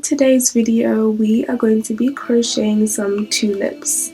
today's video, we are going to be crocheting some tulips.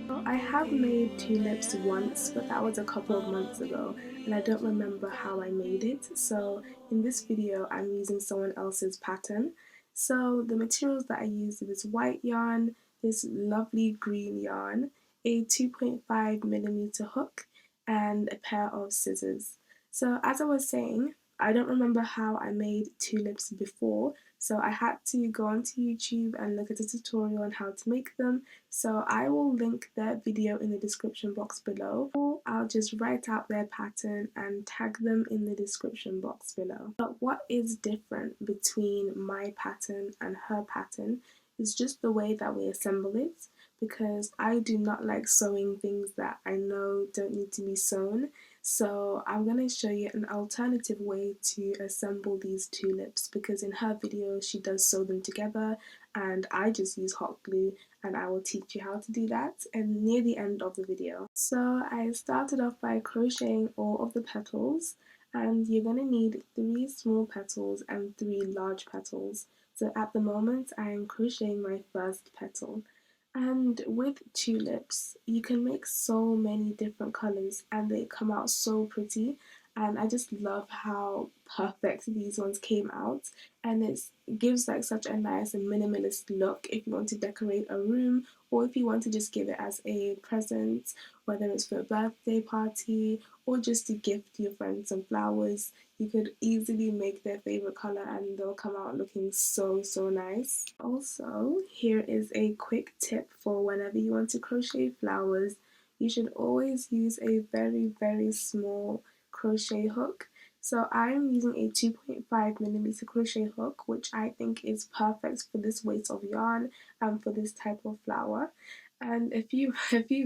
So I have made tulips once, but that was a couple of months ago, and I don't remember how I made it. So in this video, I'm using someone else's pattern. So the materials that I used are this white yarn, this lovely green yarn, a 2.5mm hook, and a pair of scissors. So as I was saying, I don't remember how I made tulips before, so I had to go onto YouTube and look at a tutorial on how to make them. So I will link their video in the description box below, or I'll just write out their pattern and tag them in the description box below. But what is different between my pattern and her pattern is just the way that we assemble it, because I do not like sewing things that I know don't need to be sewn. So I'm going to show you an alternative way to assemble these tulips, because in her video she does sew them together and I just use hot glue, and I will teach you how to do that and near the end of the video. So I started off by crocheting all of the petals, and you're going to need 3 small petals and 3 large petals. So at the moment I am crocheting my first petal. And with tulips, you can make so many different colours and they come out so pretty. And I just love how perfect these ones came out. And it gives like such a nice and minimalist look if you want to decorate a room, or if you want to just give it as a present, whether it's for a birthday party or just to gift your friends some flowers. You could easily make their favorite color and they'll come out looking so nice. Also, here is a quick tip for whenever you want to crochet flowers. You should always use a very small crochet hook. So I'm using a 2.5mm crochet hook, which I think is perfect for this weight of yarn and for this type of flower. And a few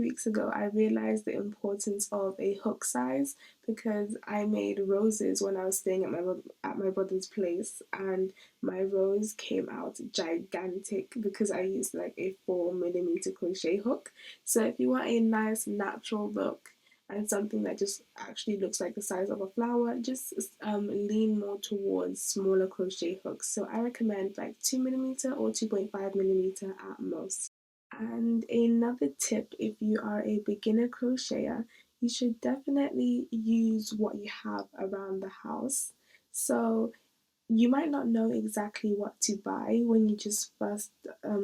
weeks ago, I realized the importance of a hook size, because I made roses when I was staying at my brother's place, and my rose came out gigantic because I used like a 4mm crochet hook. So if you want a nice natural look and something that just actually looks like the size of a flower, just lean more towards smaller crochet hooks. So I recommend like 2mm or 2.5mm at most. And another tip, if you are a beginner crocheter, you should definitely use what you have around the house. So you might not know exactly what to buy when you just first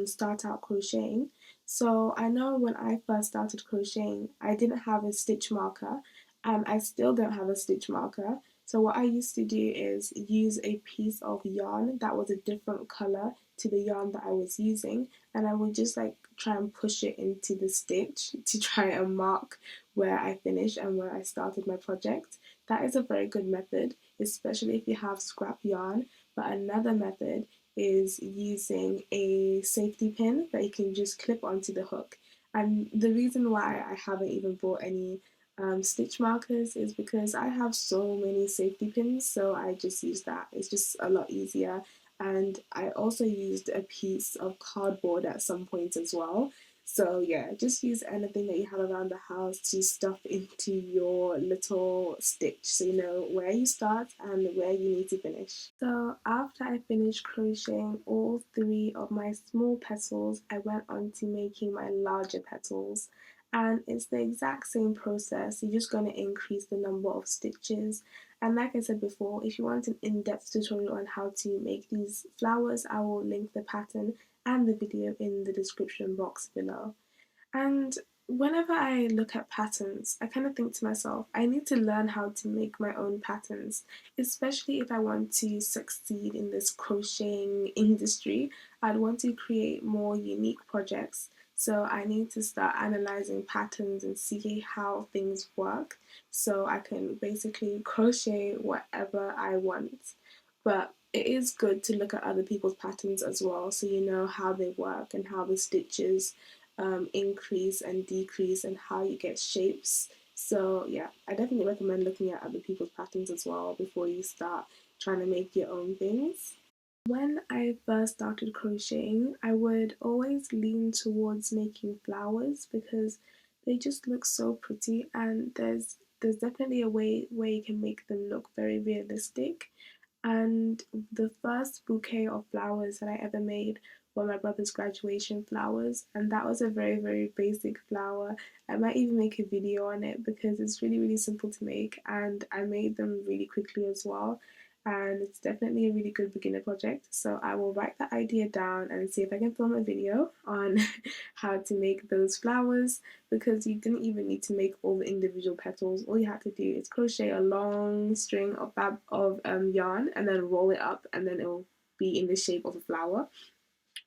start out crocheting. So I know when I first started crocheting, I didn't have a stitch marker, and I still don't have a stitch marker. So what I used to do is use a piece of yarn that was a different color to the yarn that I was using, and I would just like try and push it into the stitch to try and mark where I finished and where I started my project. That is a very good method, especially if you have scrap yarn. But another method is using a safety pin that you can just clip onto the hook. And the reason why I haven't even bought any stitch markers is because I have so many safety pins, so I just use that. It's just a lot easier. And I also used a piece of cardboard at some point as well. So yeah, just use anything that you have around the house to stuff into your little stitch, so you know where you start and where you need to finish. So after I finished crocheting all 3 of my small petals, I went on to making my larger petals. And it's the exact same process. You're just going to increase the number of stitches. And like I said before, if you want an in-depth tutorial on how to make these flowers, I will link the pattern and the video in the description box below. And whenever I look at patterns, I kind of think to myself, I need to learn how to make my own patterns, especially if I want to succeed in this crocheting industry. I'd want to create more unique projects. So I need to start analyzing patterns and see how things work, so I can basically crochet whatever I want. But it is good to look at other people's patterns as well, so you know how they work and how the stitches increase and decrease and how you get shapes. So yeah, I definitely recommend looking at other people's patterns as well before you start trying to make your own things. When I first started crocheting, I would always lean towards making flowers because they just look so pretty, and there's definitely a way where you can make them look very realistic. And the first bouquet of flowers that I ever made were my brother's graduation flowers, and that was a very, very basic flower. I might even make a video on it because it's really, really simple to make, and I made them really quickly as well. And it's definitely a really good beginner project. So I will write that idea down and see if I can film a video on how to make those flowers, because you didn't even need to make all the individual petals. All you had to do is crochet a long string of yarn and then roll it up, and then it will be in the shape of a flower.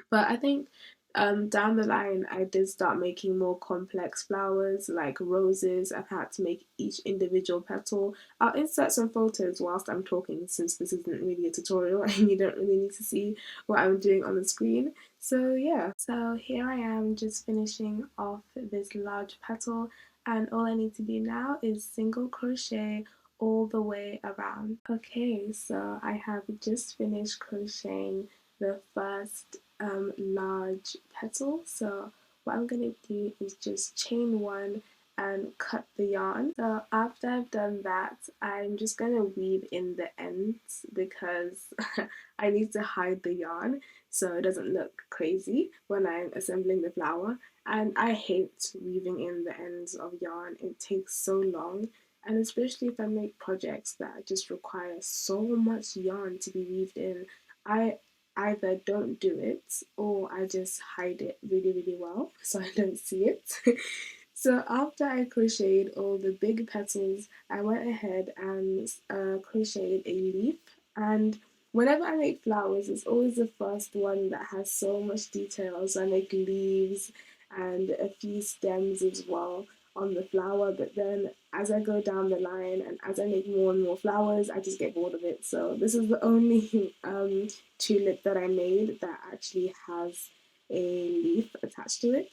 But I think down the line, I did start making more complex flowers like roses. I've had to make each individual petal. I'll insert some photos whilst I'm talking, since this isn't really a tutorial and you don't really need to see what I'm doing on the screen. So yeah, so here I am just finishing off this large petal, and all I need to do now is single crochet all the way around. Okay, so I have just finished crocheting the first large petal. So what I'm going to do is just chain one and cut the yarn. So after I've done that, I'm just going to weave in the ends because I need to hide the yarn so it doesn't look crazy when I'm assembling the flower. And I hate weaving in the ends of yarn. It takes so long, and especially if I make projects that just require so much yarn to be weaved in, I either don't do it or I just hide it really, really well so I don't see it. So after I crocheted all the big petals, I went ahead and crocheted a leaf. And whenever I make flowers, it's always the first one that has so much detail. So I make leaves and a few stems as well on the flower, but then as I go down the line and as I make more and more flowers, I just get bored of it. So this is the only tulip that I made that actually has a leaf attached to it.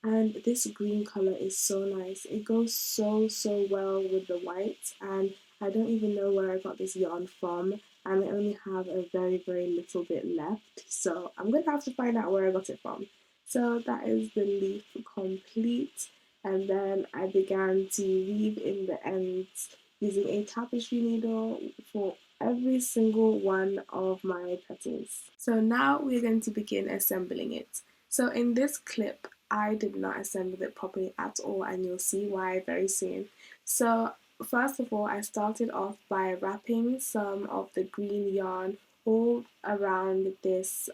And this green color is so nice. It goes so, so well with the white, and I don't even know where I got this yarn from, and I only have a very, very little bit left. So I'm going to have to find out where I got it from. So that is the leaf complete, and then I began to weave in the ends using a tapestry needle for every single one of my petals. So now we're going to begin assembling it. So in this clip, I did not assemble it properly at all, and you'll see why very soon. So first of all, I started off by wrapping some of the green yarn all around this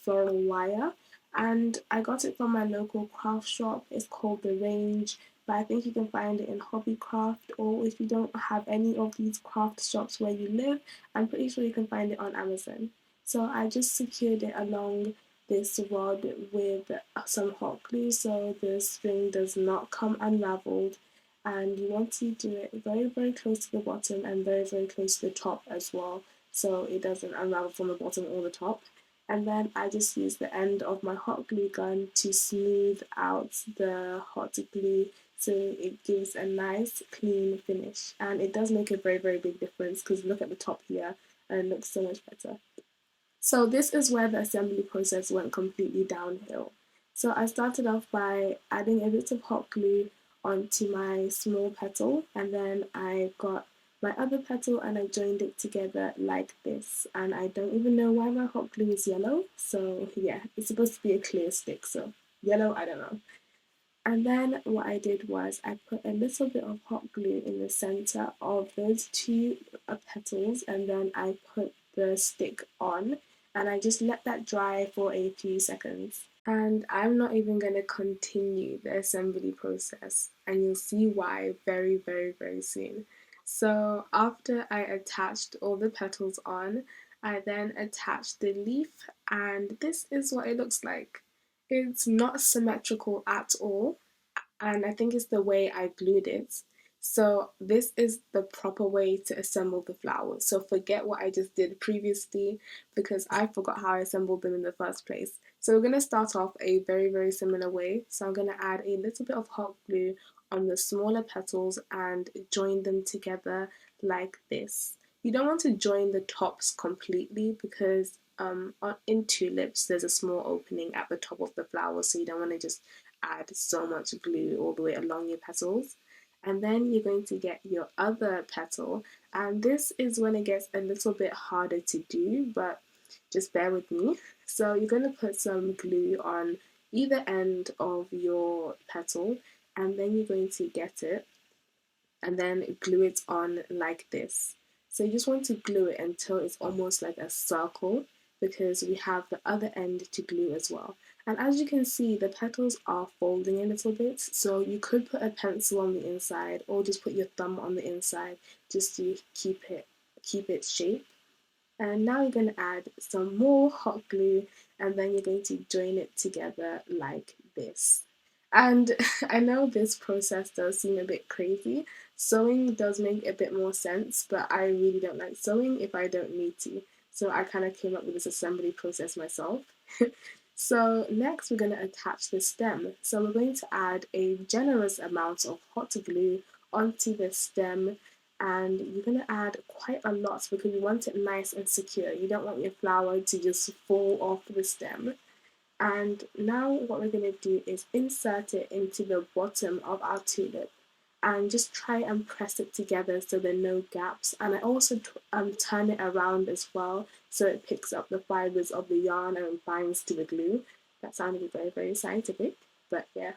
floral wire, and I got it from my local craft shop. It's called The Range, but I think you can find it in Hobbycraft, or if you don't have any of these craft shops where you live, I'm pretty sure you can find it on Amazon. So I just secured it along this rod with some hot glue so the string does not come unraveled, and you want to do it very, very close to the bottom and very, very close to the top as well, so it doesn't unravel from the bottom or the top. And then I just use the end of my hot glue gun to smooth out the hot glue so it gives a nice clean finish, and it does make a very, very big difference because look at the top here and it looks so much better. So this is where the assembly process went completely downhill. So I started off by adding a bit of hot glue onto my small petal, and then I got my other petal and I joined it together like this. And I don't even know why my hot glue is yellow. So yeah, it's supposed to be a clear stick, so yellow, I don't know. And then what I did was I put a little bit of hot glue in the center of those two petals, and then I put the stick on, and I just let that dry for a few seconds. And I'm not even going to continue the assembly process, and you'll see why very, very, very soon. So after I attached all the petals on, I then attached the leaf, and this is what it looks like. It's not symmetrical at all, and I think it's the way I glued it. So this is the proper way to assemble the flowers. So forget what I just did previously because I forgot how I assembled them in the first place. So we're going to start off a very, very similar way. So I'm going to add a little bit of hot glue on the smaller petals and join them together like this. You don't want to join the tops completely because in tulips there's a small opening at the top of the flower, so you don't want to just add so much glue all the way along your petals. And then you're going to get your other petal And this is when it gets a little bit harder to do, but just bear with me. So you're going to put some glue on either end of your petal, and then you're going to get it and then glue it on like this. So you just want to glue it until it's almost like a circle, because we have the other end to glue as well. And as you can see, the petals are folding a little bit, so you could put a pencil on the inside or just put your thumb on the inside just to keep its shape. And now you're going to add some more hot glue, and then you're going to join it together like this. And I know this process does seem a bit crazy. Sewing does make a bit more sense, but I really don't like sewing if I don't need to. So I kind of came up with this assembly process myself. So next we're going to attach the stem. So we're going to add a generous amount of hot glue onto the stem, and you're going to add quite a lot because you want it nice and secure. You don't want your flower to just fall off the stem. And now what we're going to do is insert it into the bottom of our tulip and just try and press it together so there are no gaps. And I also turn it around as well so it picks up the fibers of the yarn and binds to the glue. That sounded very, very scientific, but yeah.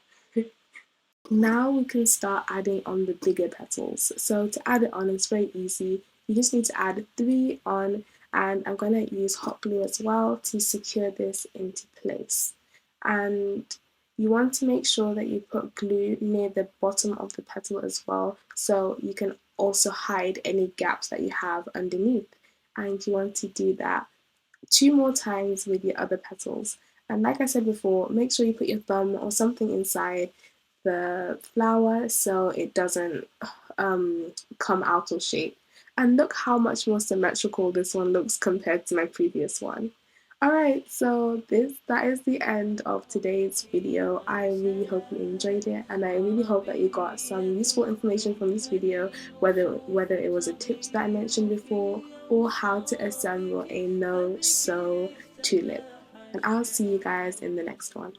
Now we can start adding on the bigger petals. So to add it on, it's very easy. You just need to add 3 on, and I'm going to use hot glue as well to secure this into place. And you want to make sure that you put glue near the bottom of the petal as well, so you can also hide any gaps that you have underneath. And you want to do that 2 more times with your other petals. And like I said before, make sure you put your thumb or something inside the flower so it doesn't come out of shape. And look how much more symmetrical this one looks compared to my previous one. Alright, so that is the end of today's video. I really hope you enjoyed it, and I really hope that you got some useful information from this video, whether it was the tips that I mentioned before or how to assemble a no-sew tulip. And I'll see you guys in the next one.